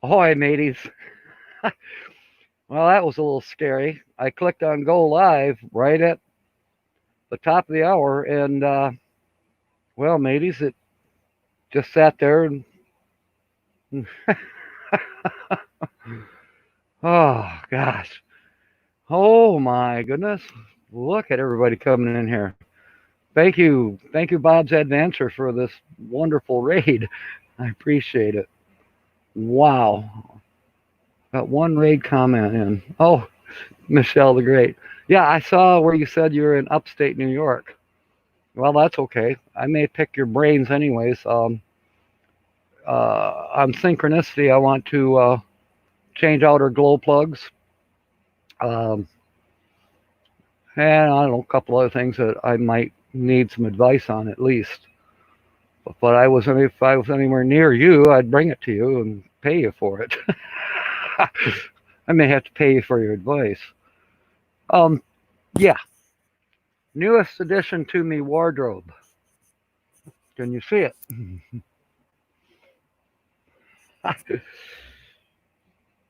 Ahoy, mateys. Well, that was a little scary. I clicked on go live right at the top of the hour, and well, mateys, it just sat there and oh gosh, oh my goodness, look at everybody coming in here. Thank you, Bob's Adventure, for this wonderful raid. I appreciate it. Wow, got one raid comment in. Oh, Michelle the Great. Yeah, I saw where you said you were in upstate New York. Well, that's okay. I may pick your brains anyways. On synchronicity, I want to change out our glow plugs, um, and I don't know, a couple other things that I might need some advice on at least. But if I was anywhere near you, I'd bring it to you and pay you for it. I may have to pay you for your advice. Um, yeah, newest addition to me wardrobe. Can you see it?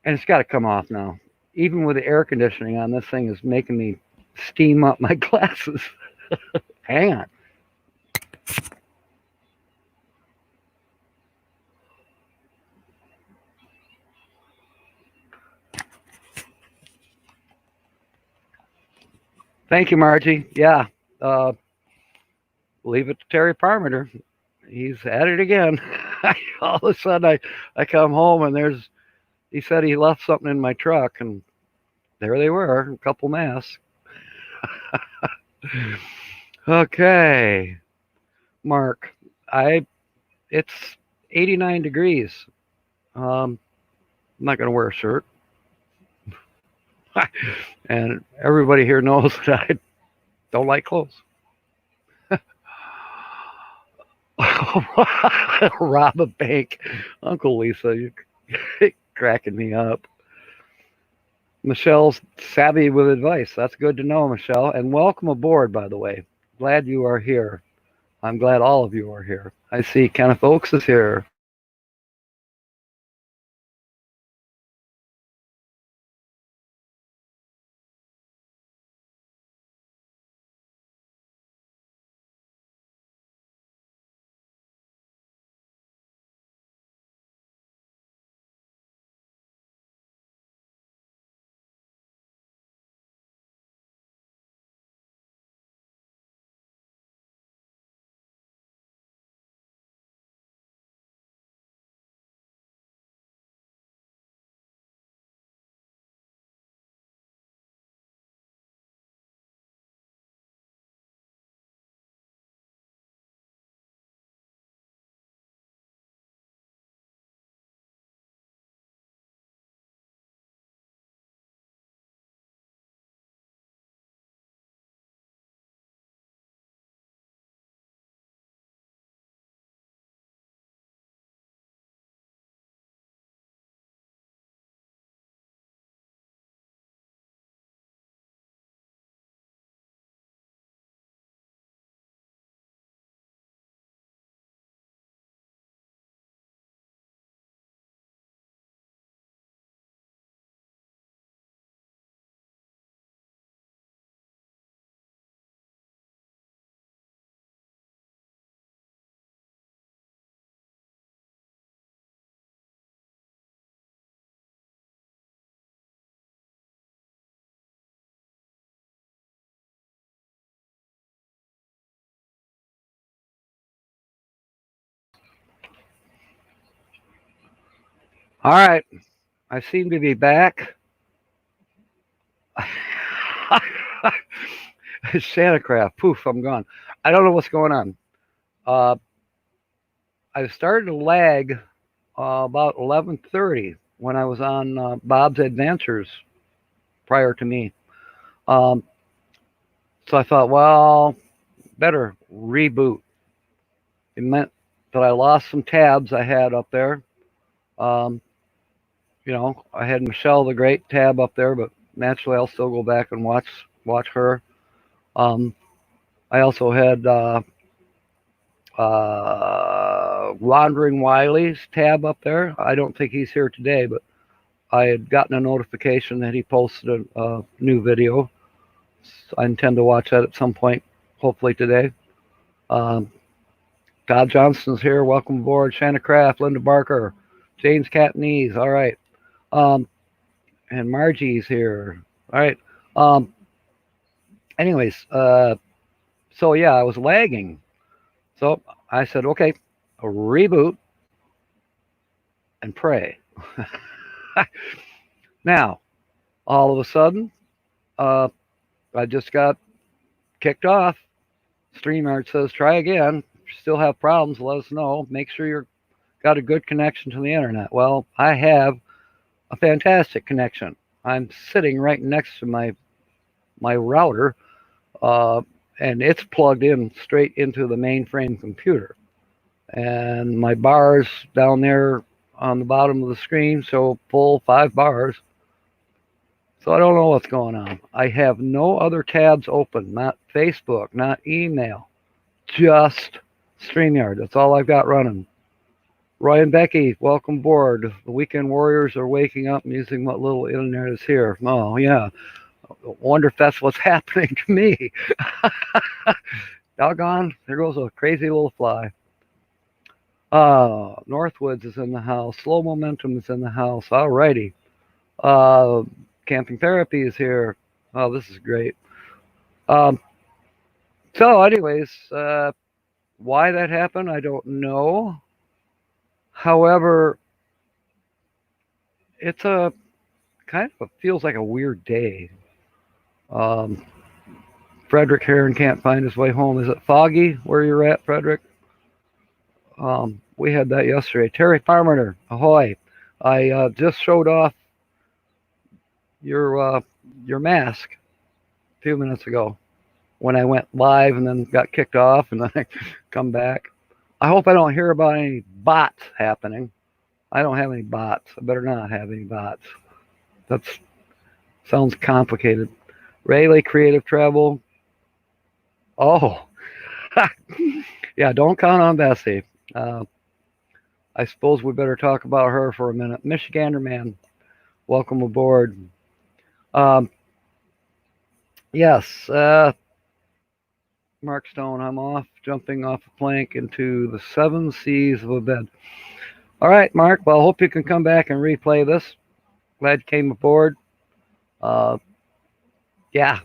And it's got to come off now. Even with the air conditioning on, this thing is making me steam up my glasses. Hang on. Thank you, Margie. Yeah, uh, leave it to Terry Parmenter. He's at it again. All of a sudden, I come home and he said he left something in my truck, and there they were, a couple masks. Okay, Mark, it's 89 degrees. I'm not going to wear a shirt. And everybody here knows that I don't like clothes. Rob a bank. Uncle Lisa, you're cracking me up. Michelle's savvy with advice. That's good to know, Michelle. And welcome aboard, by the way. Glad you are here. I'm glad all of you are here. I see Kenneth Oakes is here. All right. I seem to be back. Santa Craft. Poof, I'm gone. I don't know what's going on. Uh, I started to lag about 11:30 when I was on Bob's Adventures prior to me. Um, so I thought, well, better reboot. It meant that I lost some tabs I had up there. Um, I had Michelle the Great tab up there, but naturally I'll still go back and watch her. Um, I also had Wandering Wiley's tab up there. I don't think he's here today, but I had gotten a notification that he posted a new video. So I intend to watch that at some point, hopefully today. Todd Johnston's here. Welcome aboard. Shanna Craft, Linda Barker, James Catnese. All right. And Margie's here. All right. Anyways, so yeah, I was lagging. So I said, okay, reboot and pray. Now, all of a sudden, I just got kicked off. StreamYard says, try again. If you still have problems, let us know. Make sure you've got a good connection to the internet. Well, I have a fantastic connection. I'm sitting right next to my router, and it's plugged in straight into the mainframe computer. And my bars down there on the bottom of the screen show full 5 bars. So I don't know what's going on. I have no other tabs open, not Facebook, not email, just StreamYard. That's all I've got running. Roy and Becky, welcome aboard. The Weekend Warriors are waking up and using what little internet is here. Oh, yeah. Wonder if that's what's happening to me. Doggone, there goes a crazy little fly. Northwoods is in the house. Slow Momentum is in the house. All righty. Camping Therapy is here. Oh, this is great. So anyways, why that happened, I don't know. However, it's a kind of feels like a weird day. Frederick Heron can't find his way home. Is it foggy where you're at, Frederick? We had that yesterday. Terry Farmer, ahoy. I just showed off your mask a few minutes ago when I went live and then got kicked off and then I come back. I hope I don't hear about any bots happening. I don't have any bots. I better not have any bots. That sounds complicated. Rayleigh Creative Travel. Oh, yeah, don't count on Bessie. I suppose we better talk about her for a minute. Michigander Man, welcome aboard. Yes, Mark Stone, I'm off, jumping off a plank into the 7 seas of a bed. All right, Mark, well, I hope you can come back and replay this. Glad you came aboard. Yeah.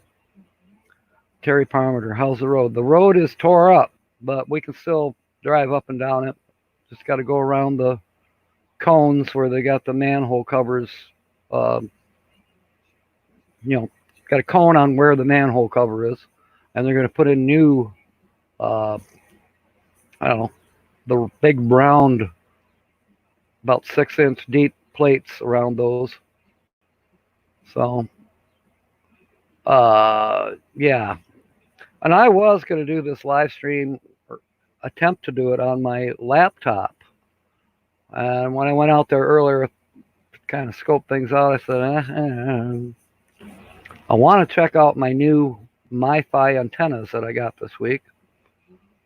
Terry Parmenter, how's the road? The road is tore up, but we can still drive up and down it. Just got to go around the cones where they got the manhole covers. You know, got a cone on where the manhole cover is, and they're going to put in new, I don't know, the big round, about 6-inch deep plates around those. So, yeah. And I was going to do this live stream, or attempt to do it on my laptop. And when I went out there earlier to kind of scope things out, I said, I want to check out my new MiFi antennas that I got this week.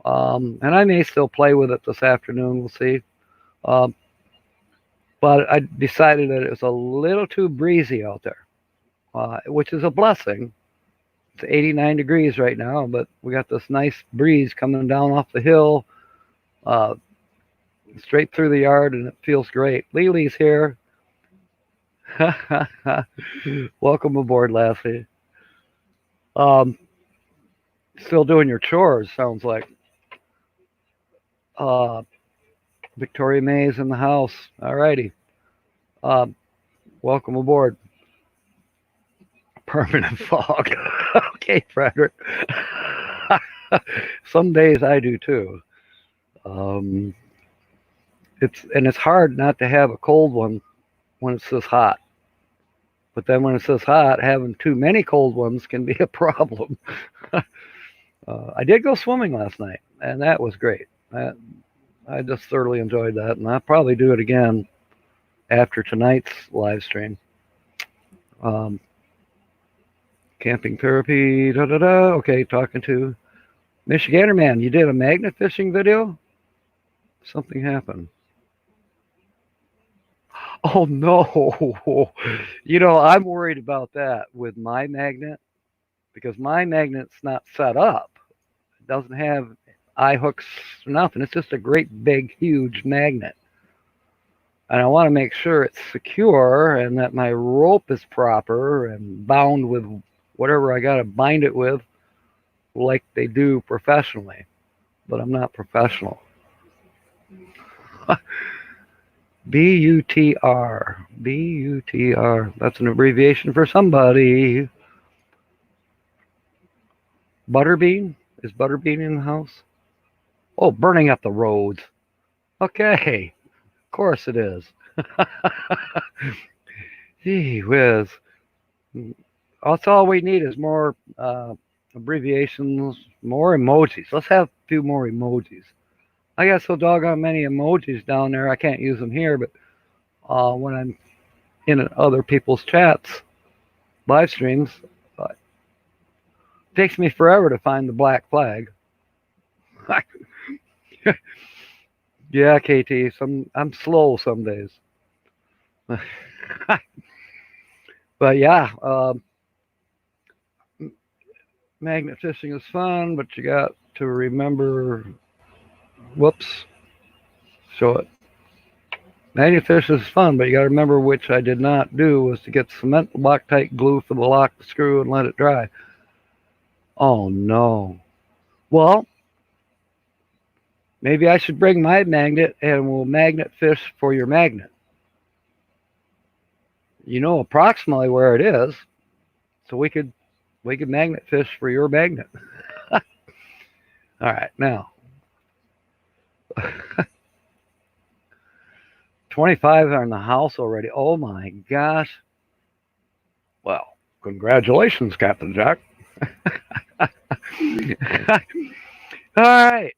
And I may still play with it this afternoon. We'll see. But I decided that it was a little too breezy out there, which is a blessing. It's 89 degrees right now, but we got this nice breeze coming down off the hill, straight through the yard, and it feels great. Lily's here. Welcome aboard, Lassie. Still doing your chores, sounds like. Victoria May's in the house. All righty. Welcome aboard. Permanent fog. Okay, Frederick. Some days I do too. It's hard not to have a cold one when it's this hot. But then when it's this hot, having too many cold ones can be a problem. I did go swimming last night, and that was great. I just thoroughly enjoyed that, and I'll probably do it again after tonight's live stream. Camping Therapy, Okay, talking to Michigander Man. You did a magnet fishing video? Something happened. Oh no. I'm worried about that with my magnet because my magnet's not set up. It doesn't have eye hooks or nothing. It's just a great big huge magnet. And I want to make sure it's secure and that my rope is proper and bound with whatever I got to bind it with like they do professionally. But I'm not professional. BUTR. BUTR. That's an abbreviation for somebody. Butterbean? Is Butterbean in the house? Oh, burning up the roads. Okay. Of course it is. Gee whiz. That's all we need is more abbreviations, more emojis. Let's have a few more emojis. I got so doggone many emojis down there, I can't use them here, but when I'm in other people's chats, live streams, it takes me forever to find the black flag. Yeah, KT, I'm slow some days. But yeah, magnet fishing is fun, but you got to remember. Whoops, show it. Magnet fish is fun, but you got to remember which I did not do was to get cement Loctite glue for the lock, the screw, and let it dry. Oh no. Well, maybe I should bring my magnet and we'll magnet fish for your magnet. You know approximately where it is, so we could magnet fish for your magnet. All right, now 25 are in the house already. Oh my gosh. Well, congratulations, Captain Jack. All right.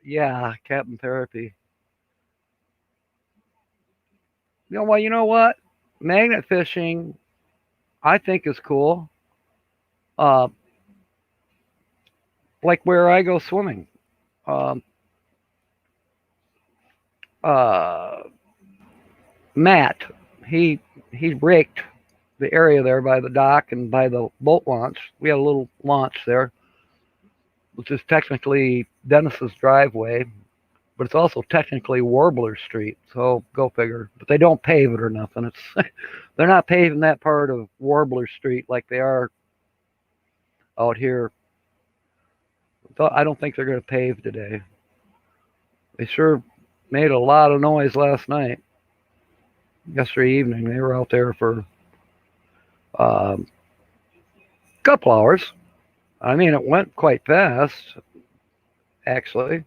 Yeah, Captain Therapy. Well, you know what? Magnet fishing, I think, is cool. Uh, like where I go swimming. Um, Matt, he raked the area there by the dock and by the boat launch. We had a little launch there, which is technically Dennis's driveway, but it's also technically Warbler Street. So go figure. But they don't pave it or nothing. It's they're not paving that part of Warbler Street like they are out here. I don't think they're going to pave today. They sure made a lot of noise last night. Yesterday evening, they were out there for a couple hours. I mean, it went quite fast, actually.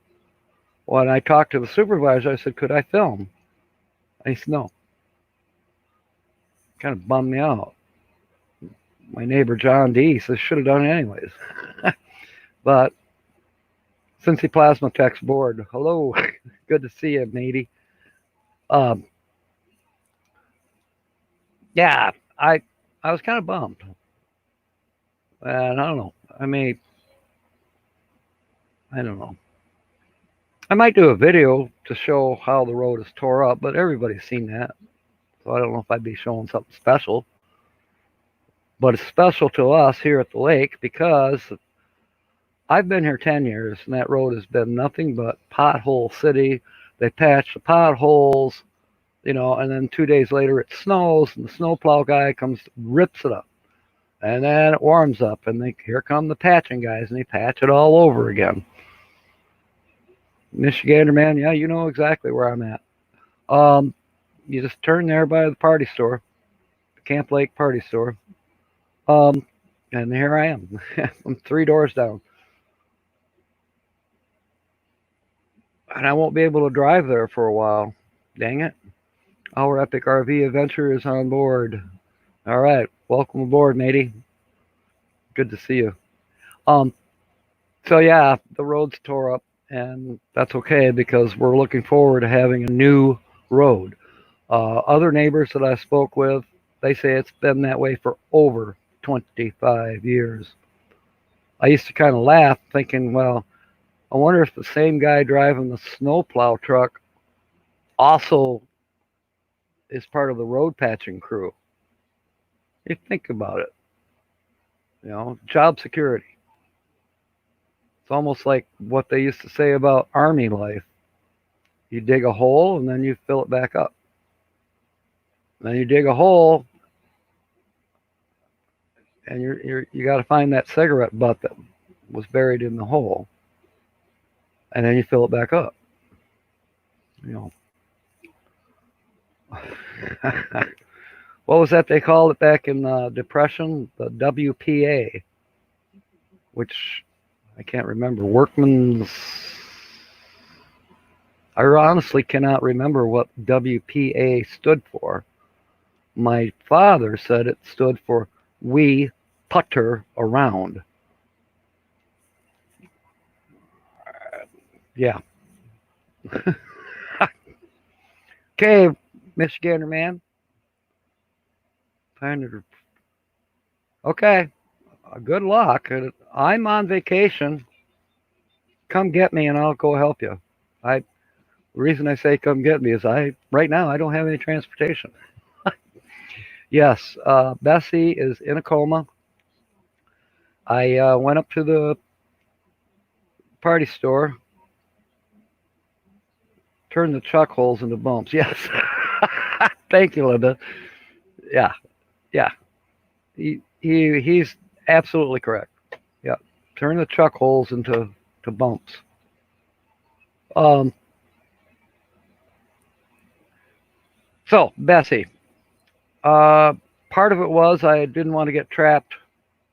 When I talked to the supervisor, I said, "Could I film?" And he said, "No." Kind of bummed me out. My neighbor John D says, "Should have done it anyways." But since he plasma text board, hello, good to see you, matey. Yeah, I was kind of bummed, and I don't know. I don't know. I might do a video to show how the road is tore up, but everybody's seen that, so I don't know if I'd be showing something special. But it's special to us here at the lake because I've been here 10 years, and that road has been nothing but pothole city. They patch the potholes, and then 2 days later it snows, and the snowplow guy comes, rips it up. And then it warms up, and here come the patching guys, and they patch it all over again. Michigander man, yeah, you know exactly where I'm at. You just turn there by the party store, the Camp Lake party store. And here I am. I'm 3 doors down. And I won't be able to drive there for a while. Dang it. Our epic RV adventure is on board. All right. Welcome aboard, matey. Good to see you. So yeah, the road's tore up, and that's okay because we're looking forward to having a new road. Other neighbors that I spoke with, they say it's been that way for over 25 years. I used to kind of laugh thinking, well, I wonder if the same guy driving the snowplow truck also is part of the road patching crew. You think about it. Job security. It's almost like what they used to say about army life. You dig a hole and then you fill it back up. Then you dig a hole and you got to find that cigarette butt that was buried in the hole, and then you fill it back up. What was that they called it back in the Depression? The WPA, which I can't remember. Workman's. I honestly cannot remember what WPA stood for. My father said it stood for We Putter Around. Yeah. Okay, Michigander man. Okay. Good luck. I'm on vacation. Come get me and I'll go help you. The reason I say come get me is right now I don't have any transportation. Yes, Bessie is in a coma. I went up to the party store, turned the chuck holes into bumps. Yes. Thank you, Linda. Yeah. He's absolutely correct. Yeah. Turn the chuck holes into bumps. So, Bessie, part of it was I didn't want to get trapped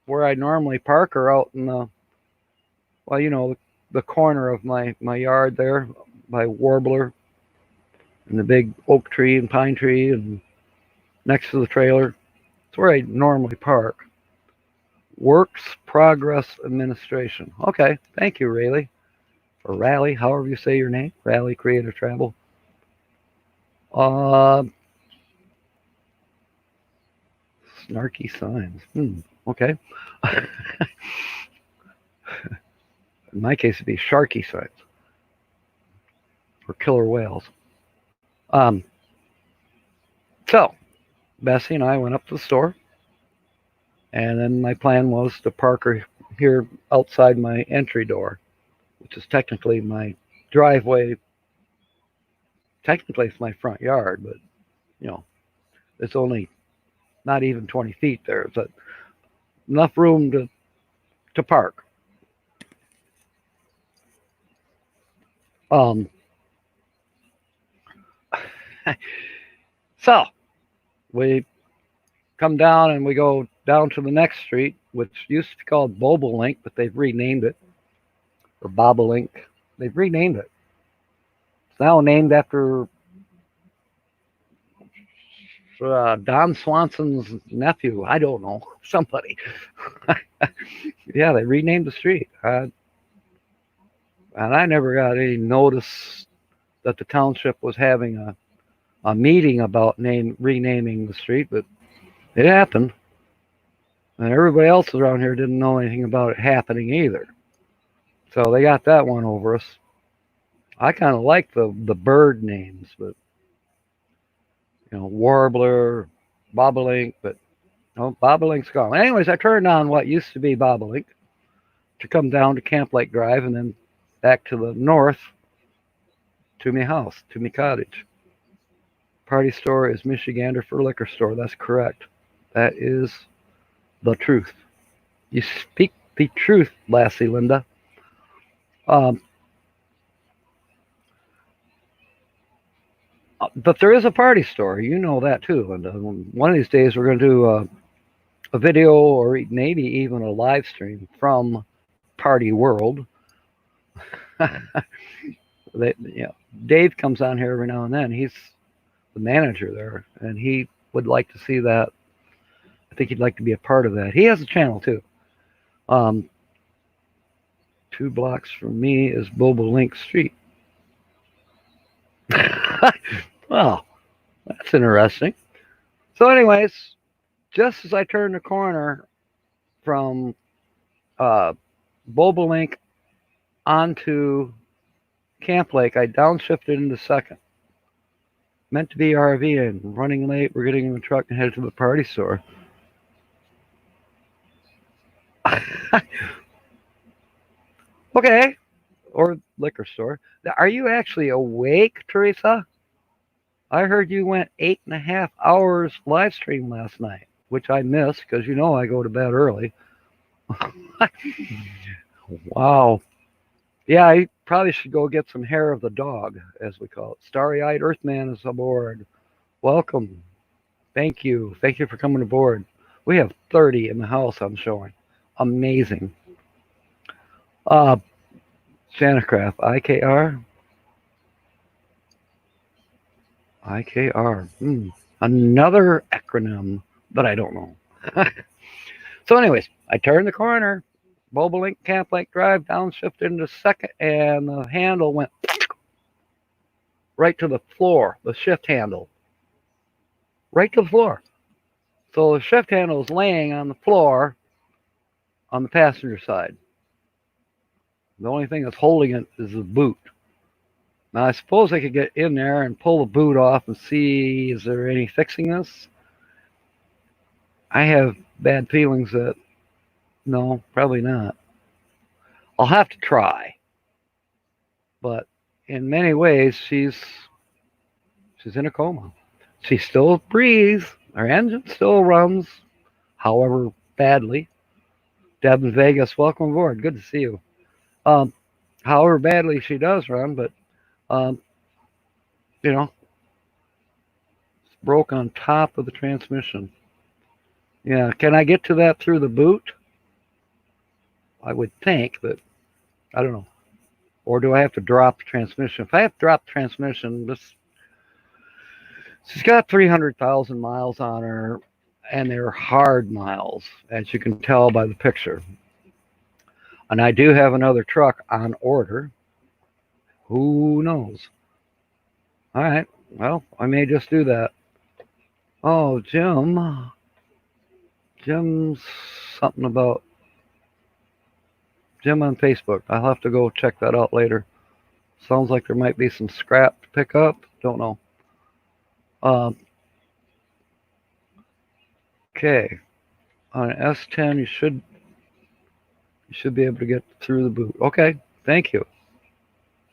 where I normally park or out in the corner of my yard there by Warbler and the big oak tree and pine tree and next to the trailer. It's where I normally park. Works Progress Administration. Okay, thank you, Rayleigh. Or Rally, however you say your name. Rally Creative Travel. Snarky signs. Okay. In my case, it'd be sharky signs. Or killer whales. So, Bessie and I went up to the store. And then my plan was to park her here outside my entry door, which is technically my driveway. Technically, it's my front yard, but, it's only not even 20 feet there. It's enough room to park. So, we come down and we go down to the next street, which used to be called Bobolink, but they've renamed it. Or Bobolink. They've renamed it. It's now named after Don Swanson's nephew. I don't know. Somebody. Yeah, they renamed the street. And I never got any notice that the township was having a meeting about renaming the street, but it happened. And everybody else around here didn't know anything about it happening either. So they got that one over us. I kind of like the bird names, but Warbler, Bobolink, but Bobolink's gone. Anyways, I turned on what used to be Bobolink to come down to Camp Lake Drive and then back to the north to me house, to me cottage. Party store is Michigander for liquor store. That's correct. That is the truth. You speak the truth, Lassie Linda. But there is a party store. You know that too, Linda. One of these days we're going to do a video or maybe even a live stream from Party World. Dave comes on here every now and then. He's the manager there, and he would like to see that. I think he'd like to be a part of that. He has a channel too. 2 blocks from me is Bobolink Street. Well, that's interesting. So anyways, just as I turned the corner from Bobolink onto Camp Lake. I downshifted into second. Meant to be RV and running late. We're getting in the truck and headed to the party store. Okay. Or liquor store. Are you actually awake, Teresa? I heard you went 8.5 hours live stream last night, which I missed because you know I go to bed early. Wow. Yeah, I probably should go get some hair of the dog, as we call it. Starry-eyed Earthman is aboard. Welcome. Thank you. Thank you for coming aboard. We have 30 in the house, I'm showing. Amazing. Shanacraft, IKR. IKR. Another acronym that I don't know. So anyways, I turned the corner, Bobolink Camp Lake Drive, downshifted into second, and the handle went right to the floor, the shift handle. Right to the floor. So the shift handle is laying on the floor on the passenger side. The only thing that's holding it is the boot. Now I suppose I could get in there and pull the boot off and see, is there any fixing this? I have bad feelings that no, probably not. I'll have to try. But in many ways, she's in a coma. She still breathes. Her engine still runs, however badly. Deb in Vegas, welcome aboard. Good to see you. However badly she does run, but you know, it's broke on top of the transmission. Yeah, can I get to that through the boot? I would think, but I don't know. Or do I have to drop the transmission? If I have to drop the transmission, she's got 300,000 miles on her, and they're hard miles, as you can tell by the picture. And I do have another truck on order. Who knows? All right. Well, I may just do that. Oh, Jim's something about Jim on Facebook. I'll have to go check that out later. Sounds like there might be some scrap to pick up. Don't know. Okay. On an S10, you should be able to get through the boot. Okay. Thank you.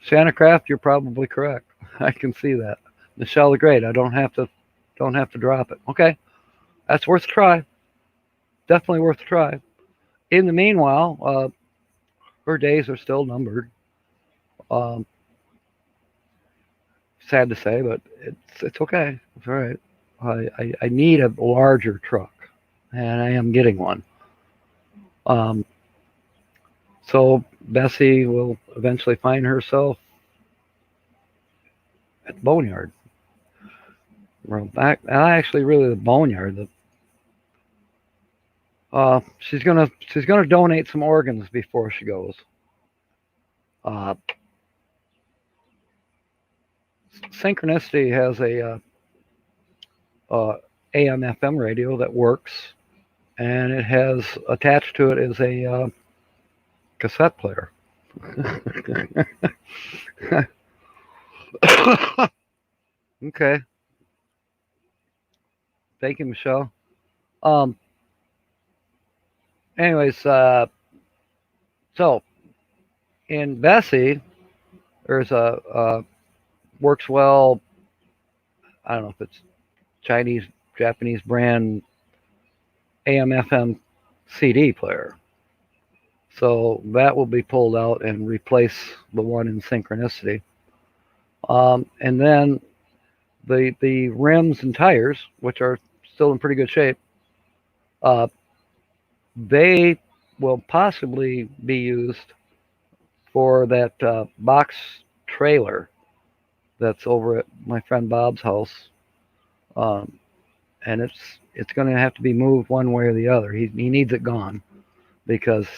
Shanacraft, you're probably correct. I can see that. Michelle the Great, I don't have to drop it. Okay. That's worth a try. Definitely worth a try. In the meanwhile, her days are still numbered. Sad to say, but it's okay. It's all right. I need a larger truck, and I am getting one. So Bessie will eventually find herself at the boneyard. Well, back actually really the boneyard. She's gonna donate some organs before she goes. Synchronicity has a AM/FM radio that works, and it has attached to it is a cassette player. Okay. Thank you, Michelle. Anyways, so in Bessie, there's a works well. I don't know if it's Chinese, Japanese brand AM/FM CD player. So that will be pulled out and replace the one in Synchronicity. And then the rims and tires, which are still in pretty good shape, they will possibly be used for that box trailer that's over at my friend Bob's house. And it's going to have to be moved one way or the other. He needs it gone because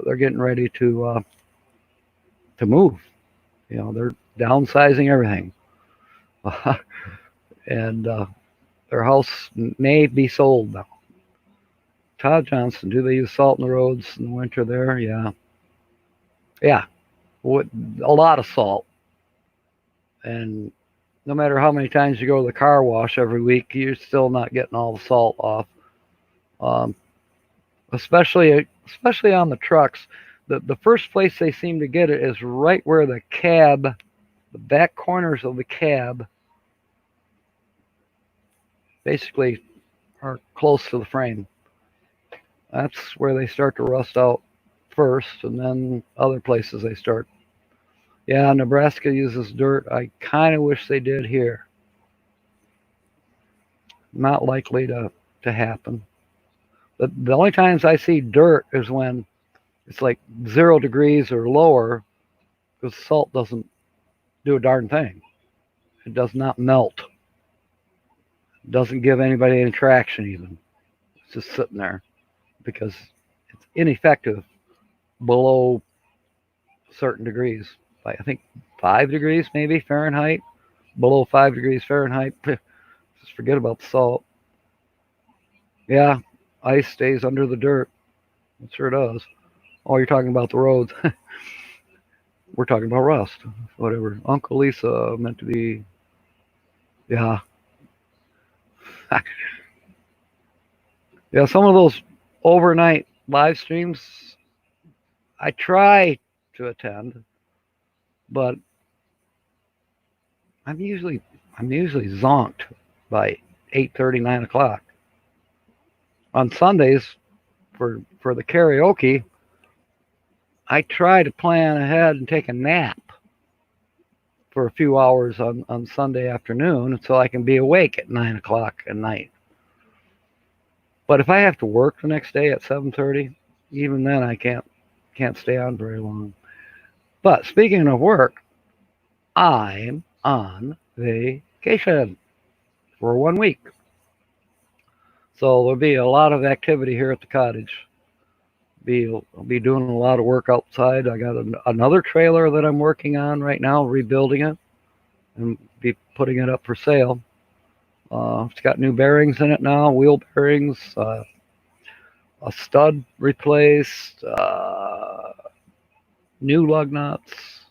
they're getting ready to move. You know, they're downsizing everything, and their house may be sold now. Todd Johnson, do they use salt in the roads in the winter there? Yeah. Yeah, with a lot of salt. And no matter how many times you go to the car wash every week, you're still not getting all the salt off. Um, especially on the trucks. The first place they seem to get it is right where the cab, the back corners of the cab, basically are close to the frame. That's where they start to rust out first, and then other places they start. Yeah, Nebraska uses dirt. I kind of wish they did here. Not likely to happen. But the only times I see dirt is when it's like 0 degrees or lower, because salt doesn't do a darn thing. It does not melt. It doesn't give anybody any traction even. It's just sitting there because it's ineffective below certain degrees. Like I think 5 degrees maybe Fahrenheit. Below 5 degrees Fahrenheit, just forget about the salt. Yeah, ice stays under the dirt. It sure does. Oh, you're talking about the roads. We're talking about rust. Whatever. Uncle Lisa meant to be. Yeah. Yeah, some of those overnight live streams I try to attend, but I'm usually I'm usually zonked by 8:30, 9 o'clock. On Sundays for the karaoke, I try to plan ahead and take a nap for a few hours on Sunday afternoon so I can be awake at 9 o'clock at night. But if I have to work the next day at 7:30, even then I can't stay on very long. But speaking of work, I'm on vacation for 1 week. So there'll be a lot of activity here at the cottage. I'll be doing a lot of work outside. I got another trailer that I'm working on right now, rebuilding it, and be putting it up for sale. It's got new bearings in it now, wheel bearings, a stud replaced, new lug nuts.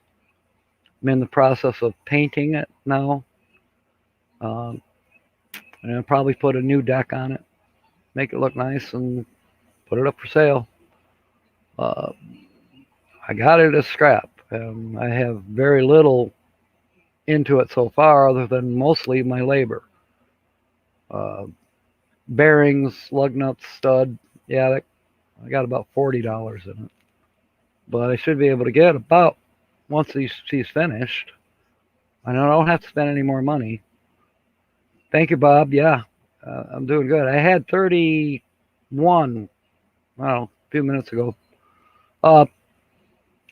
I'm in the process of painting it now. Um, and I'll probably put a new deck on it, make it look nice, and put it up for sale. Uh, I got it as scrap. I have very little into it so far, other than mostly my labor. Uh, bearings, lug nuts, stud. Yeah, I got about $40 in it, but I should be able to get about once she's finished. I don't have to spend any more money. Thank you, Bob. Yeah, I'm doing good. I had 31, well, a few minutes ago. Uh,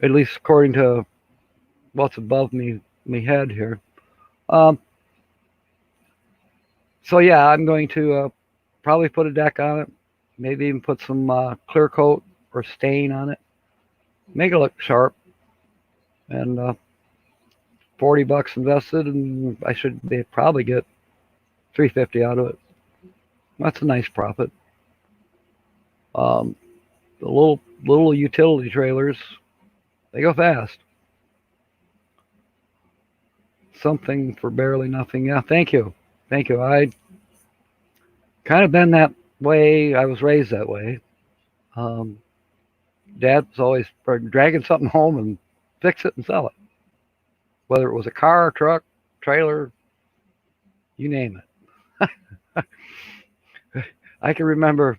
at least according to what's above me head here. Um, so yeah, I'm going to probably put a deck on it. Maybe even put some clear coat or stain on it. Make it look sharp. And $40 invested, and I should probably get $350 out of it. That's a nice profit. Um, the little utility trailers, they go fast. Something for barely nothing. Yeah, thank you. Thank you. I kind of been that way. I was raised that way. Um, Dad was always dragging something home and fix it and sell it. Whether it was a car, truck, trailer, you name it. I can remember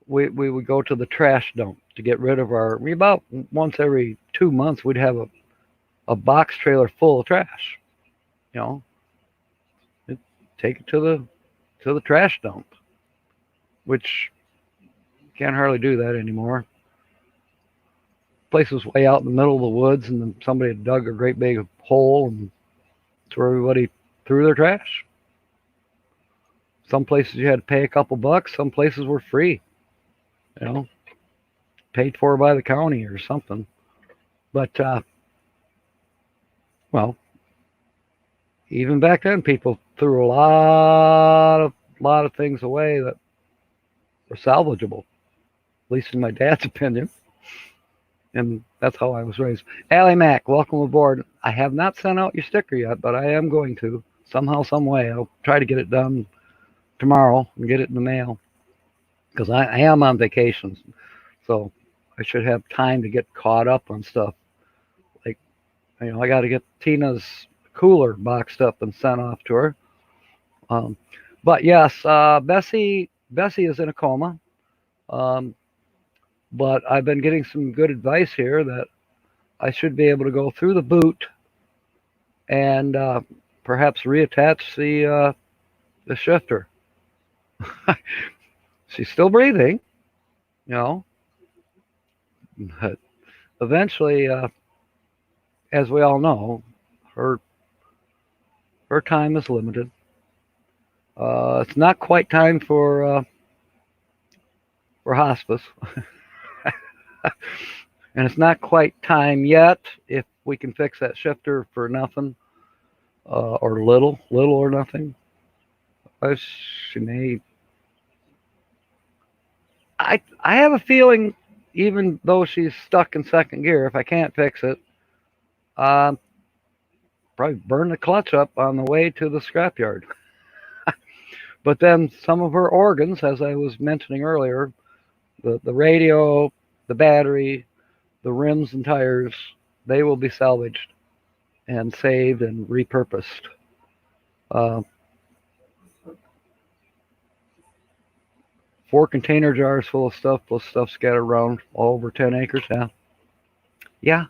we would go to the trash dump to get rid of about once every 2 months we'd have a box trailer full of trash. You know, take it to the trash dump, which you can't hardly do that anymore. Place was way out in the middle of the woods, and then somebody had dug a great big hole, and that's where everybody threw their trash. Some places you had to pay a couple bucks. Some places were free. You know, paid for by the county or something. But well, even back then, people threw a lot of things away that were salvageable, at least in my dad's opinion. And that's how I was raised. Allie Mack, welcome aboard. I have not sent out your sticker yet, but I am going to. Somehow, some way. I'll try to get it done tomorrow and get it in the mail. Because I am on vacation. So I should have time to get caught up on stuff. Like, I got to get Tina's cooler boxed up and sent off to her. But yes, Bessie is in a coma. But I've been getting some good advice here that I should be able to go through the boot and perhaps reattach the shifter. She's still breathing, but eventually, as we all know, her time is limited. It's not quite time for hospice. And it's not quite time yet if we can fix that shifter for nothing or little or nothing. She may. I have a feeling, even though she's stuck in second gear, if I can't fix it, probably burn the clutch up on the way to the scrapyard. But then some of her organs, as I was mentioning earlier, the radio, the battery, the rims and tires, they will be salvaged and saved and repurposed. 4 container jars full of stuff, plus stuff scattered around all over 10 acres. Yeah.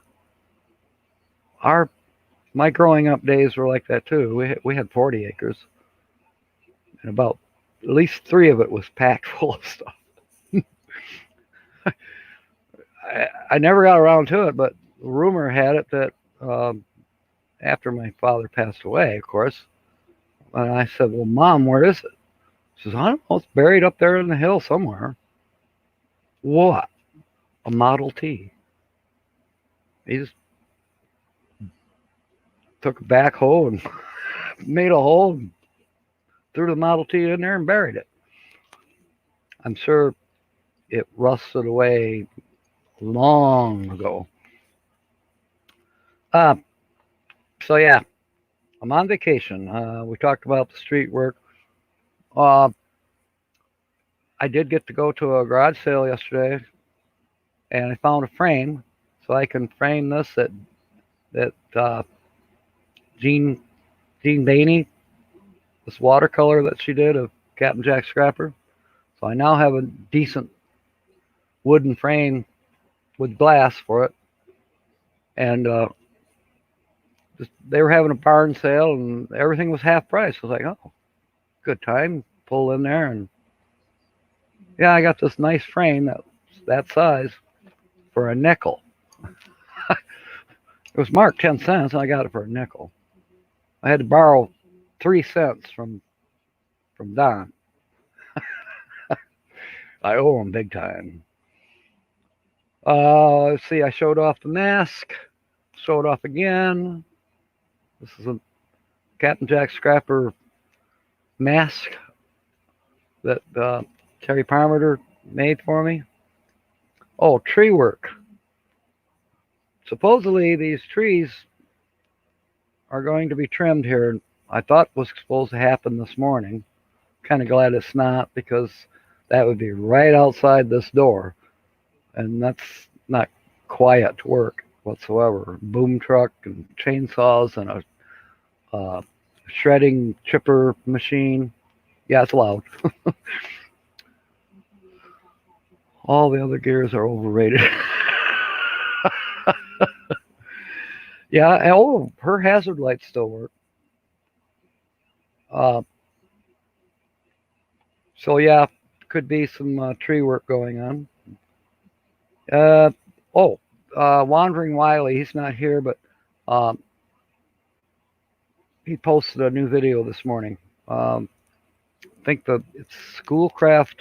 My growing up days were like that too. We had 40 acres, and about at least 3 of it was packed full of stuff. I never got around to it, but rumor had it that after my father passed away, of course, and I said, "Well, Mom, where is it?" She says, "I don't know. It's buried up there in the hill somewhere." What? A Model T. He just took a backhoe and made a hole and threw the Model T in there and buried it. I'm sure it rusted away long ago. So yeah, I'm on vacation. We talked about the street work. I did get to go to a garage sale yesterday, and I found a frame, so I can frame this that Jean Baney, this watercolor that she did of Captain Jack Scrapper. So I now have a decent wooden frame with glass for it, and they were having a barn sale, and everything was half price. I was like, oh, good time. Pull in there, and yeah, I got this nice frame that size for a nickel. It was marked 10 cents, and I got it for a nickel. I had to borrow 3 cents from Don. I owe him big time. Let's see. I showed off the mask. Showed off again. This is a Captain Jack Scrapper mask that Terry Parmenter made for me. Oh, tree work. Supposedly these trees are going to be trimmed here. I thought was supposed to happen this morning. Kind of glad it's not, because that would be right outside this door, and that's not quiet work whatsoever. Boom truck and chainsaws and a shredding chipper machine. Yeah, it's loud. All the other gears are overrated. Yeah, oh, her hazard lights still work. So yeah, could be some tree work going on. Wandering Wiley, he's not here, but he posted a new video this morning. I think it's Schoolcraft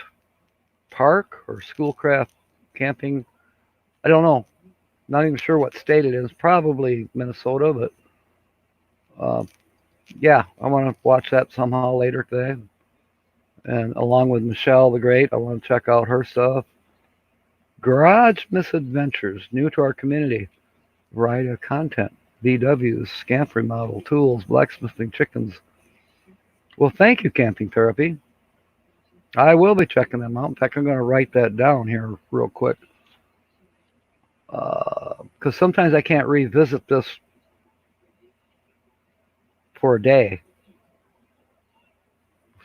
Park or Schoolcraft Camping. I don't know. Not even sure what state it is. Probably Minnesota, but yeah, I want to watch that somehow later today. And along with Michelle the Great, I want to check out her stuff. Garage Misadventures, new to our community. Variety of content. VWs, scamp remodel, tools, blacksmithing, chickens. Well, thank you, Camping Therapy. I will be checking them out. In fact, I'm going to write that down here real quick. Because sometimes I can't revisit this for a day.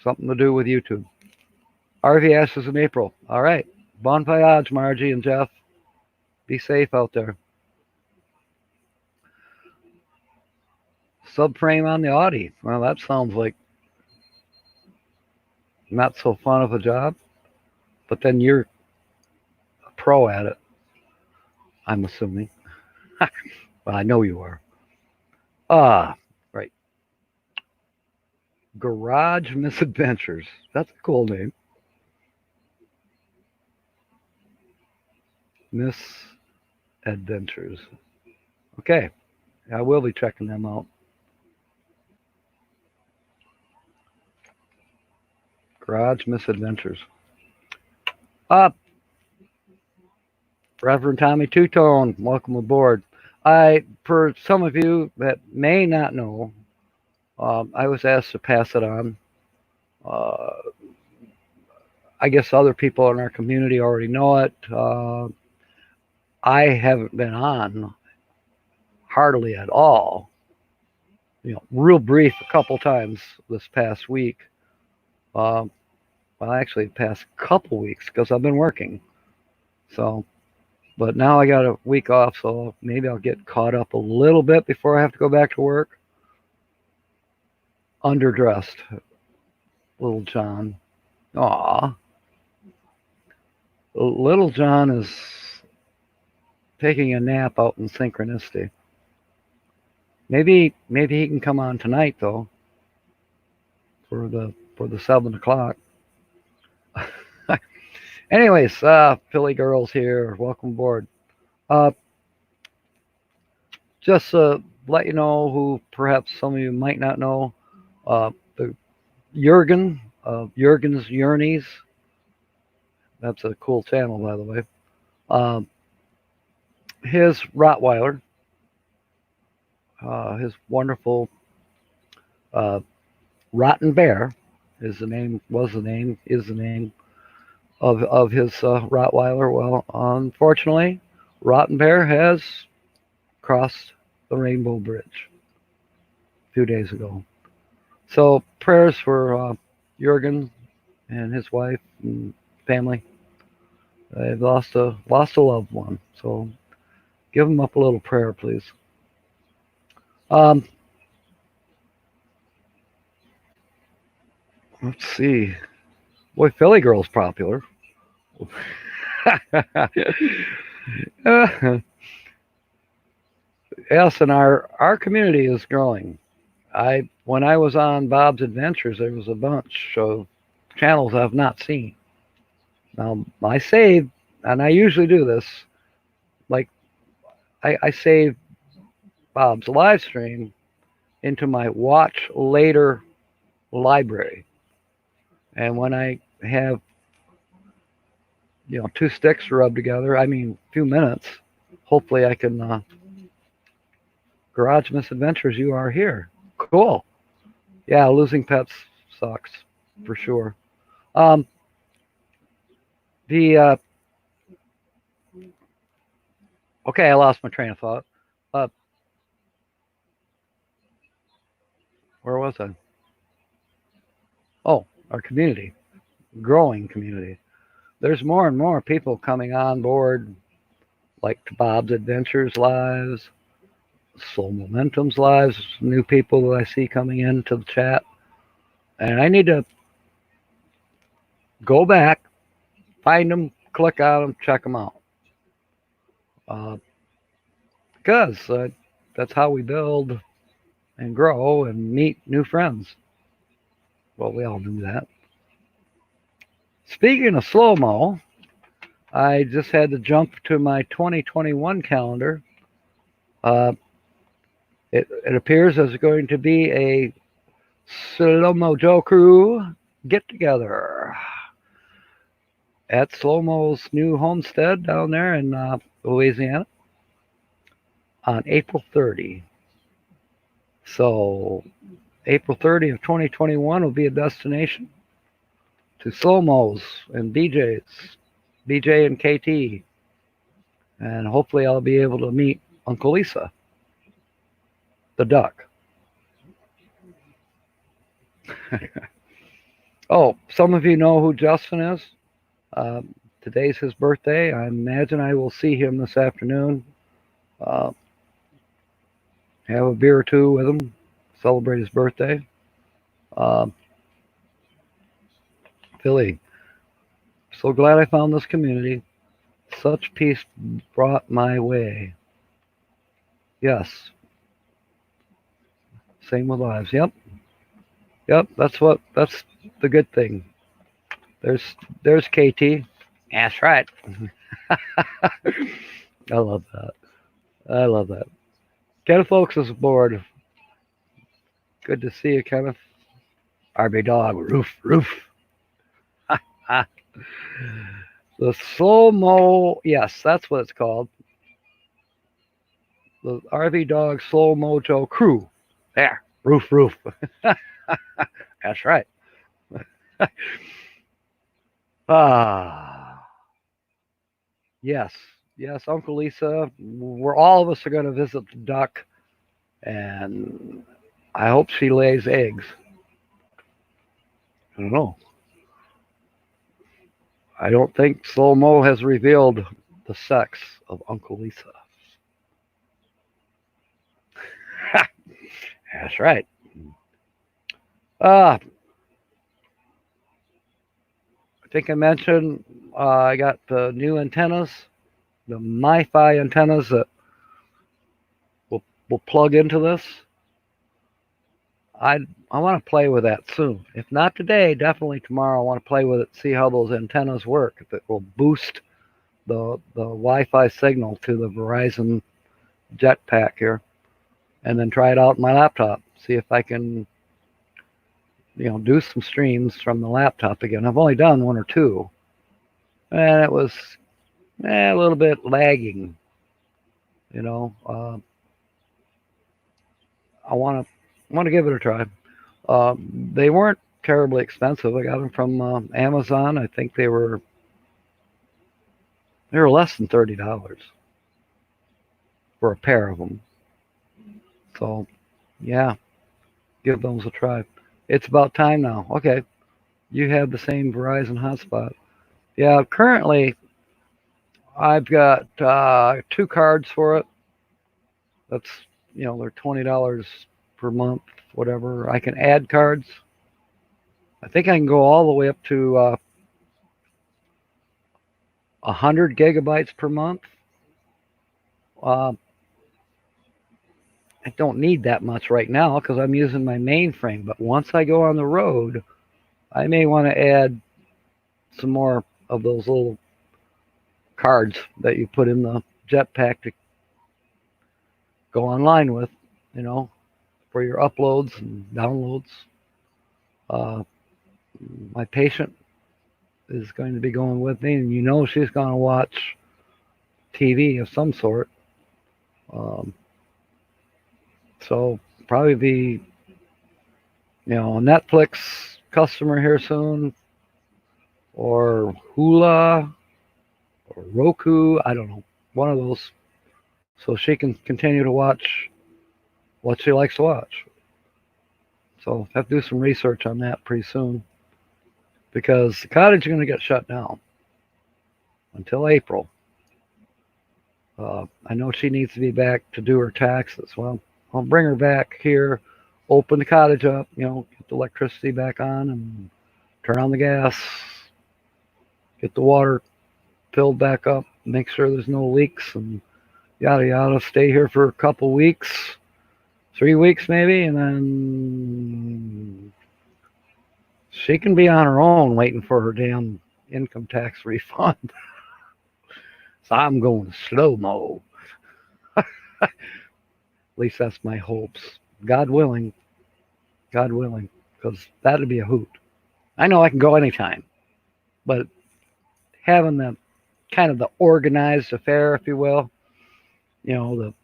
Something to do with YouTube. RV Ashes in April. All right. Bon voyage, Margie and Jeff. Be safe out there. Subframe on the Audi. Well, that sounds like not so fun of a job. But then you're a pro at it, I'm assuming. Well, I know you are. Right. Garage Misadventures. That's a cool name. Misadventures. Okay. I will be checking them out. Garage Misadventures. Reverend Tommy Two-Tone, welcome aboard. For some of you that may not know, I was asked to pass it on. I guess other people in our community already know it. I haven't been on hardly at all. Real brief a couple times this past week. Well, actually, the past couple weeks because I've been working. So, but now I got a week off, so maybe I'll get caught up a little bit before I have to go back to work. Underdressed, little John. Aw. Little John is taking a nap out in Synchronicity. Maybe he can come on tonight though. For the 7 o'clock. Anyways, Philly girls here. Welcome aboard. Just let you know who perhaps some of you might not know. The Jurgen of Jurgen's Journeys. That's a cool channel, by the way. His Rottweiler, his wonderful Rotten Bear is the name of his Rottweiler. Well, unfortunately, Rotten Bear has crossed the Rainbow Bridge a few days ago. So prayers for Jurgen and his wife and family. They've lost a loved one. So give them up a little prayer, please. Let's see. Boy, Philly Girl's popular. Yes, and our community is growing. When I was on Bob's Adventures, there was a bunch of channels I've not seen. Now I save, and I usually do this. Like I save Bob's live stream into my watch later library, and when I have 2 sticks rubbed together, I mean a few minutes, hopefully I can. Garage Misadventures, you are here. Cool. Yeah, losing pets sucks for sure. Okay, I lost my train of thought. Where was I? Oh, our community, growing community. There's more and more people coming on board, like Bob's Adventures lives, Soul Momentum's lives, new people that I see coming into the chat. And I need to go back, find them, click on them, check them out. Because that's how we build and grow and meet new friends. Well, we all do that. Speaking of slow-mo, I just had to jump to my 2021 calendar. It appears there's going to be a Slow-Mo Joe Crew get-together. at Slow-Mo's new homestead down there in Louisiana on April 30. So April 30 of 2021 will be a destination to Slow-Mo's and BJ's, BJ and KT. And hopefully I'll be able to meet Uncle Lisa, the duck. Oh, some of you know who Justin is. Today's his birthday. I imagine I will see him this afternoon. Have a beer or two with him, celebrate his birthday. Philly, so glad I found this community. Such peace brought my way. Yes. Same with lives. Yep. That's the good thing. There's KT. That's right. I love that. Kenneth Oaks is aboard. Good to see you, Kenneth. RB Dog, roof. The Slow-Mo, yes, that's what it's called. The RV Dog Slow Mojo Crew. There, roof. That's right. Yes, Uncle Lisa. All of us are going to visit the duck, and I hope she lays eggs. I don't know. I don't think Slow-Mo has revealed the sex of Uncle Lisa. That's right. I think I mentioned I got the new antennas, the MiFi antennas that will plug into this. I want to play with that soon. If not today, definitely tomorrow. I want to play with it, see how those antennas work. If it will boost the Wi-Fi signal to the Verizon jetpack here, and then try it out in my laptop. See if I can, do some streams from the laptop again. I've only done one or two, and it was a little bit lagging. I want to give it a try. They weren't terribly expensive. I got them from Amazon. I think they were less than $30 for a pair of them. So, yeah, give those a try. It's about time now. Okay, you have the same Verizon hotspot. Yeah, currently I've got 2 cards for it. That's, they're $20 per month, whatever. I can add cards. I think I can go all the way up to 100 gigabytes per month. I don't need that much right now because I'm using my mainframe. But once I go on the road, I may want to add some more of those little cards that you put in the jetpack to go online with, for your uploads and downloads. My patient is going to be going with me, and she's going to watch TV of some sort. So probably be, a Netflix customer here soon, or Hula, or Roku. I don't know, one of those, so she can continue to watch what she likes to watch. So I have to do some research on that pretty soon, because the cottage is going to get shut down until April. I know she needs to be back to do her taxes. Well, I'll bring her back here, open the cottage up, get the electricity back on, and turn on the gas, get the water filled back up, make sure there's no leaks, and yada yada. Stay here for a couple weeks, 3 weeks maybe, and then she can be on her own waiting for her damn income tax refund. So I'm going to slow-mo. At least that's my hopes. God willing, because that'd be a hoot. I know I can go anytime, but having the kind of the organized affair, if you will. You know,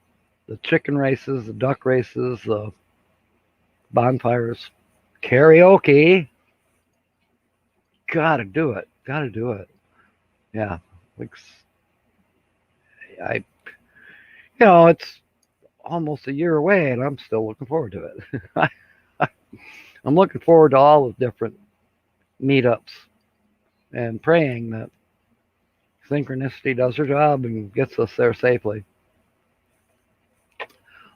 the chicken races, the duck races, the bonfires, karaoke. Gotta do it. Gotta do it. Yeah. Like, I, it's almost a year away, and I'm still looking forward to it. I'm looking forward to all the different meetups and praying that synchronicity does her job and gets us there safely.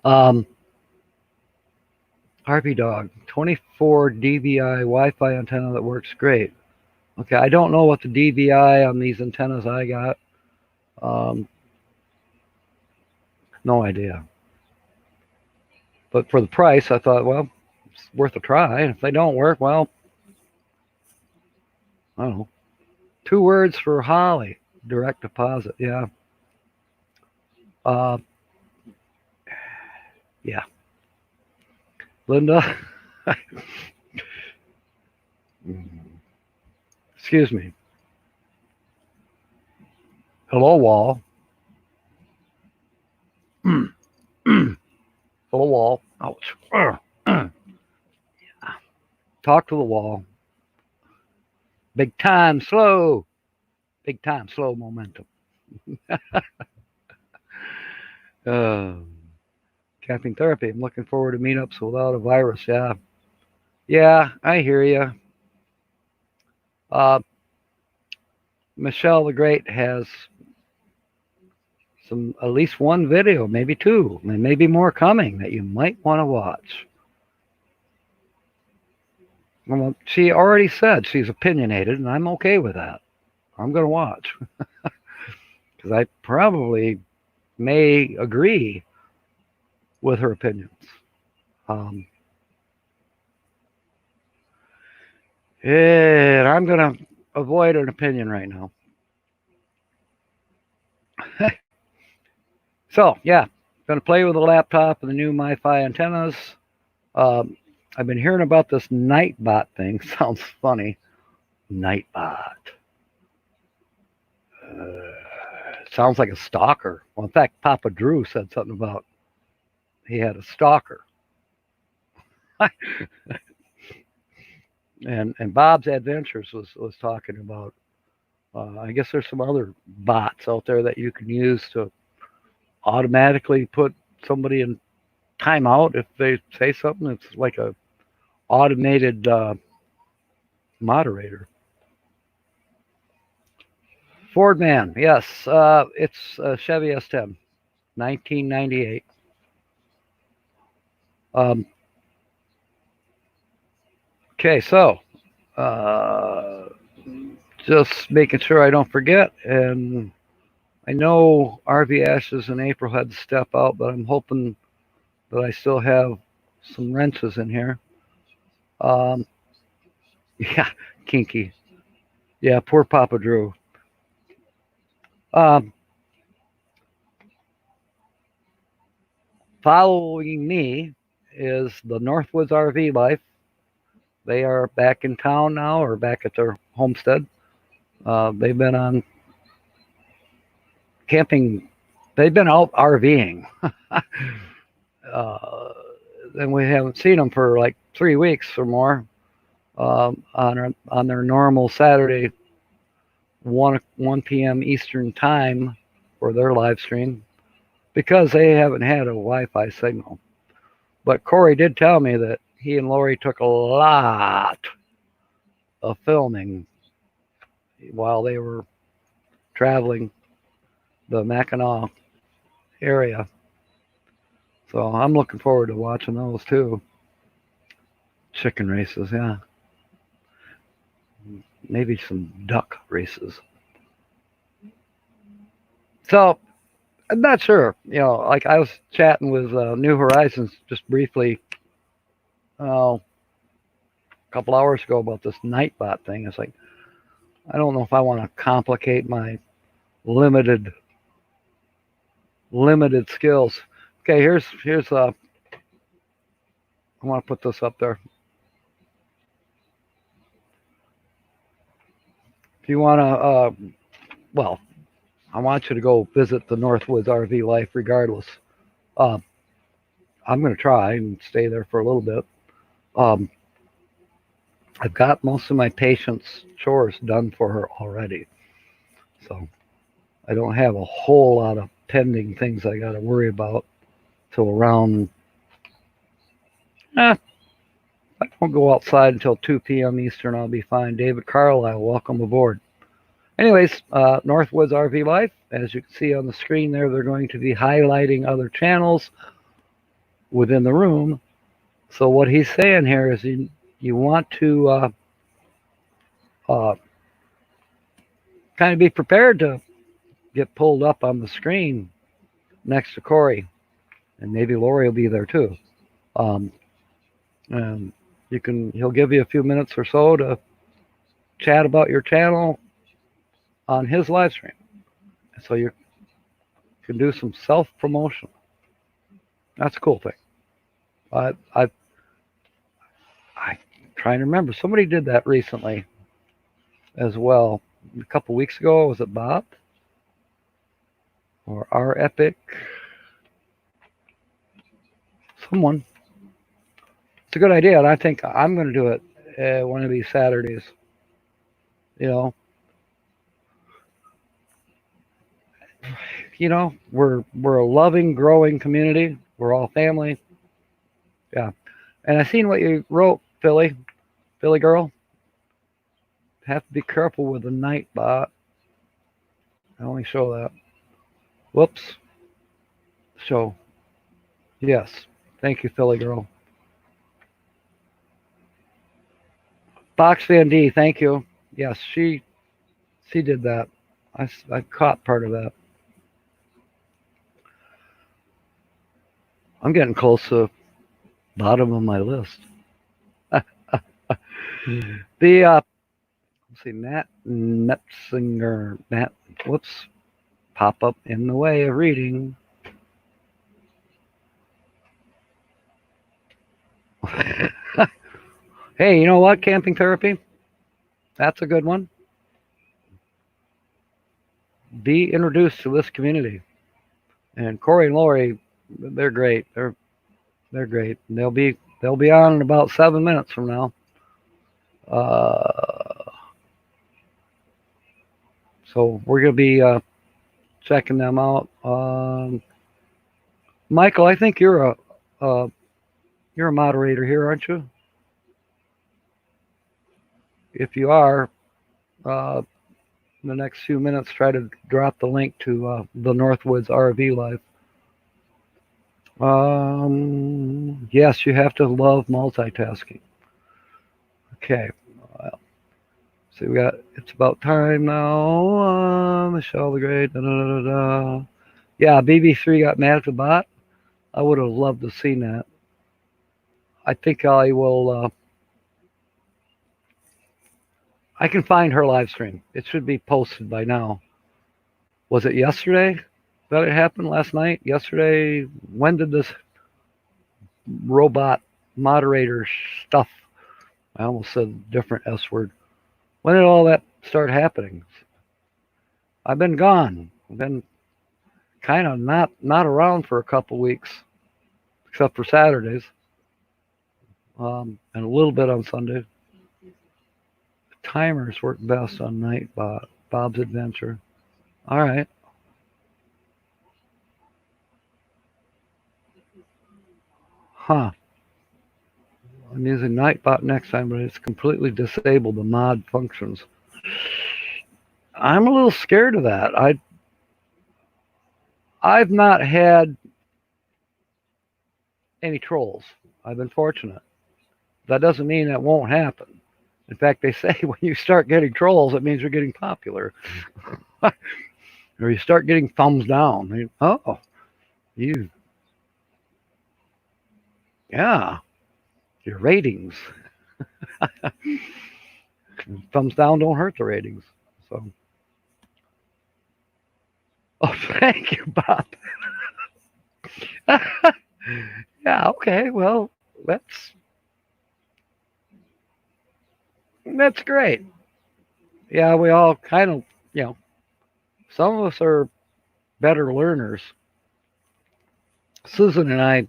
Um, RP Dog, 24 dBi Wi-Fi antenna that works great. Okay, I don't know what the dBi on these antennas I got. No idea. But for the price, I thought, well, it's worth a try. And if they don't work, well, I don't know. 2 words for Holly. Direct deposit. Yeah. Uh, yeah. Linda. Excuse me. Hello, wall. Hello, wall. Ouch. Talk to the wall. Big time, slow. Big time, slow momentum. uh, Caffeine therapy. I'm looking forward to meetups without a virus. Yeah. Yeah, I hear you. Michelle the Great has at least one video, maybe 2, and maybe more coming that you might want to watch. Well, she already said she's opinionated, and I'm okay with that. I'm going to watch because I probably may agree with her opinions. And I'm going to avoid an opinion right now. So, yeah, going to play with the laptop and the new MiFi antennas. I've been hearing about this Nightbot thing. Sounds funny. Nightbot. Sounds like a stalker. Well, in fact, Papa Drew said something about he had a stalker. and Bob's Adventures was talking about. I guess there's some other bots out there that you can use to automatically put somebody in timeout if they say something. It's like a automated moderator. Ford Man, yes, it's a Chevy S10, 1998. Okay, so just making sure I don't forget, and I know RV Ashes in April had to step out, but I'm hoping that I still have some wrenches in here. Yeah, kinky. Yeah, poor Papa Drew. Following me is the Northwoods RV Life. They are back in town now, or back at their homestead. They've been on camping. They've been out RVing. And we haven't seen them for like 3 weeks or more. On their normal Saturday 1 p.m. Eastern time for their live stream, because they haven't had a Wi-Fi signal. But Corey did tell me that he and Lori took a lot of filming while they were traveling the Mackinac area. So I'm looking forward to watching those too. Chicken races, yeah. Maybe some duck races. So I'm not sure. Like I was chatting with New Horizons just briefly a couple hours ago about this Nightbot thing. It's like, I don't know if I want to complicate my limited skills. Okay, here's I want to put this up there. If you want to well, I want you to go visit the Northwoods RV Life regardless. Uh, I'm going to try and stay there for a little bit. Um, I've got most of my patient's chores done for her already. So I don't have a whole lot of pending things I got to worry about till around, I won't go outside until 2 p.m. Eastern. I'll be fine. David Carlisle, welcome aboard. Anyways, Northwoods RV Life, as you can see on the screen there, they're going to be highlighting other channels within the room. So what he's saying here is you want to kind of be prepared to get pulled up on the screen next to Corey, and maybe Lori will be there too. And he'll give you a few minutes or so to chat about your channel on his live stream, so you can do some self promotion. That's a cool thing. I'm trying to remember. Somebody did that recently as well. A couple weeks ago, was it Bob or our Epic? Someone. It's a good idea, and I think I'm going to do it one of these Saturdays. We're a loving, growing community. We're all family. Yeah. And I seen what you wrote, Philly girl. Have to be careful with the night bot. I only show that. Whoops. Show. Yes. Thank you, Philly girl. Box Van D, thank you. Yes, she did that. I caught part of that. I'm getting close to the bottom of my list. Let's see, Matt Metzinger. Whoops. Pop up in the way of reading. Hey, you know what? Camping therapy? That's a good one. Be introduced to this community. And Corey and Lori, they're great. They're great. And they'll be on in about 7 minutes from now. So we're gonna be checking them out. Michael, I think you're a moderator here, aren't you? If you are, in the next few minutes, try to drop the link to the Northwoods RV Live. Yes, you have to love multitasking. Okay. So it's about time now. Michelle the Great. Da, da, da, da. Yeah, BB3 got mad at the bot. I would have loved to have seen that. I think I will. I can find her live stream. It should be posted by now. Was it yesterday that it happened? Last night? Yesterday? When did this robot moderator stuff? I almost said a different S word. When did all that start happening? I've been gone. I've been kind of not around for a couple weeks, except for Saturdays, and a little bit on Sunday. Timers work best on Nightbot. Bob's Adventure. All right. Huh. I'm using Nightbot next time, but it's completely disabled the mod functions. I'm a little scared of that. I've not had any trolls. I've been fortunate. That doesn't mean that won't happen. In fact, they say when you start getting trolls, it means you're getting popular. Or you start getting thumbs down. Yeah, your ratings. Thumbs down don't hurt the ratings. So, oh, thank you, Bob. Yeah, okay. Well, that's great. Yeah, we all kind of, Some of us are better learners. Susan and I,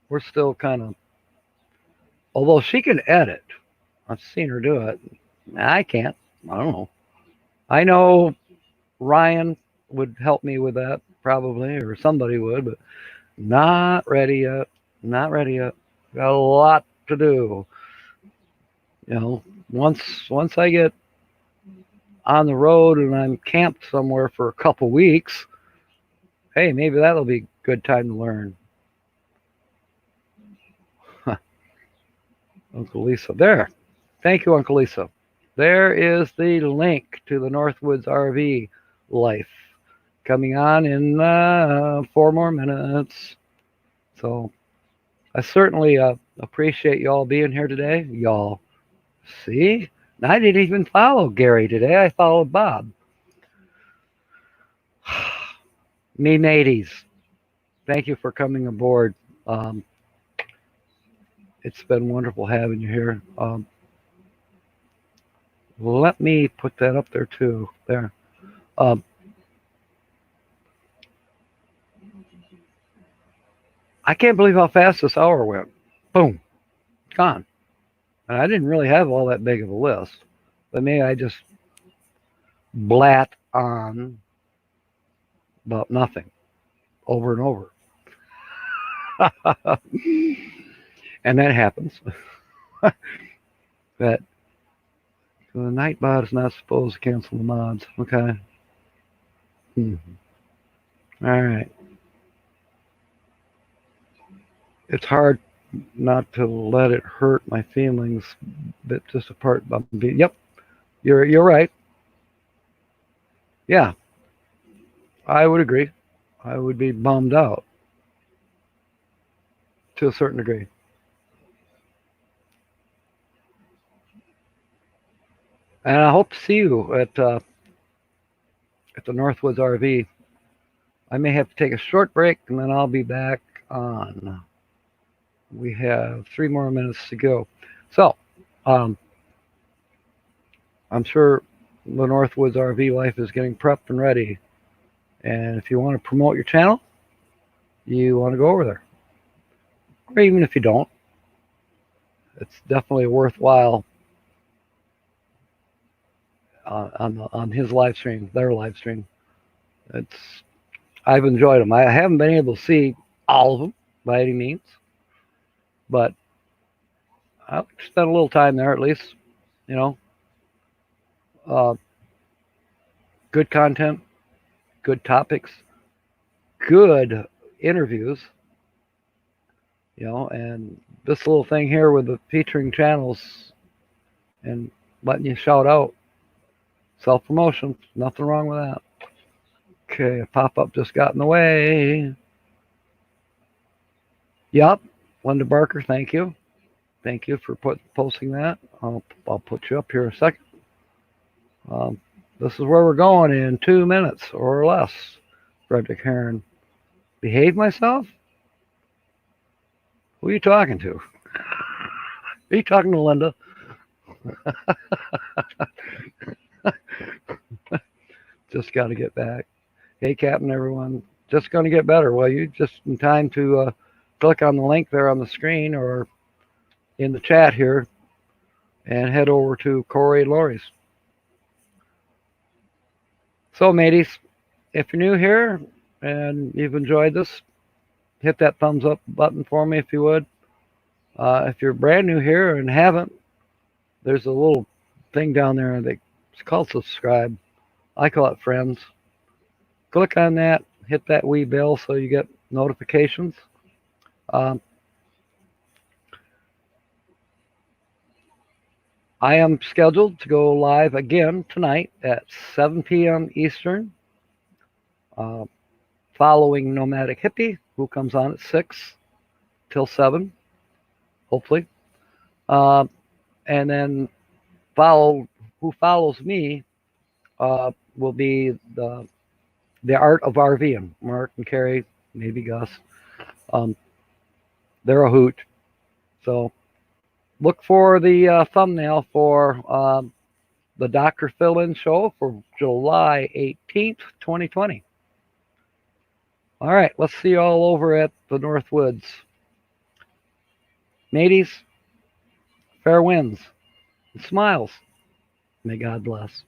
we're still kind of, although she can edit, I've seen her do it. I can't. I don't know. I know Ryan would help me with that probably, or somebody would, but not ready yet. Not ready yet. Got a lot to do. You know, once I get on the road and I'm camped somewhere for a couple weeks, hey, maybe that'll be a good time to learn. Huh. Uncle Lisa, there. Thank you, Uncle Lisa. There is the link to the Northwoods RV life coming on in 4 more minutes. So I certainly appreciate y'all being here today. Y'all, see? I didn't even follow Gary today. I followed Bob. Me mateys, thank you for coming aboard. Um, it's been wonderful having you here. Let me put that up there too. There. Um, I can't believe how fast this hour went. Boom, gone. And I didn't really have all that big of a list, but maybe I just blat on about nothing over and over. And that happens. That the Nightbot is not supposed to cancel the mods. Okay. All right. It's hard not to let it hurt my feelings, but just apart. Yep, you're right. Yeah, I would agree. I would be bummed out to a certain degree. And I hope to see you at the Northwoods RV. I may have to take a short break, and then I'll be back on. We have 3 more minutes to go. So, I'm sure the Northwoods RV life is getting prepped and ready. And if you want to promote your channel, you want to go over there. Or even if you don't, it's definitely worthwhile on his live stream, their live stream. I've enjoyed them. I haven't been able to see all of them by any means, but I'll spend a little time there at least. You know, good content, good topics, good interviews. You know, and this little thing here with the featuring channels and letting you shout out, self-promotion, nothing wrong with that. Okay, a pop-up just got in the way. Yep, Linda Barker, thank you. Thank you for posting that. I'll put you up here a second. This is where we're going in 2 minutes or less. Frederick Heron. Behave myself? Who are you talking to? Are you talking to Linda? Just got to get back. Hey, Captain, everyone. Just going to get better. Well, you just in time to click on the link there on the screen or in the chat here and head over to Corey and Lori's. So, mateys, if you're new here and you've enjoyed this, hit that thumbs up button for me if you would. If you're brand new here and haven't, there's a little thing down there that's called subscribe. I call it friends. Click on that, hit that wee bell so you get notifications. I am scheduled to go live again tonight at 7 p.m. Eastern, following Nomadic Hippie, who comes on at 6 till 7, hopefully. And then who follows me will be the Art of RVing. Mark and Carrie, maybe Gus. They're a hoot. So look for the thumbnail for the Dr. Fill-In Show for July 18th, 2020. All right, let's see you all over at the North Woods. Mateys, fair winds and smiles. May God bless.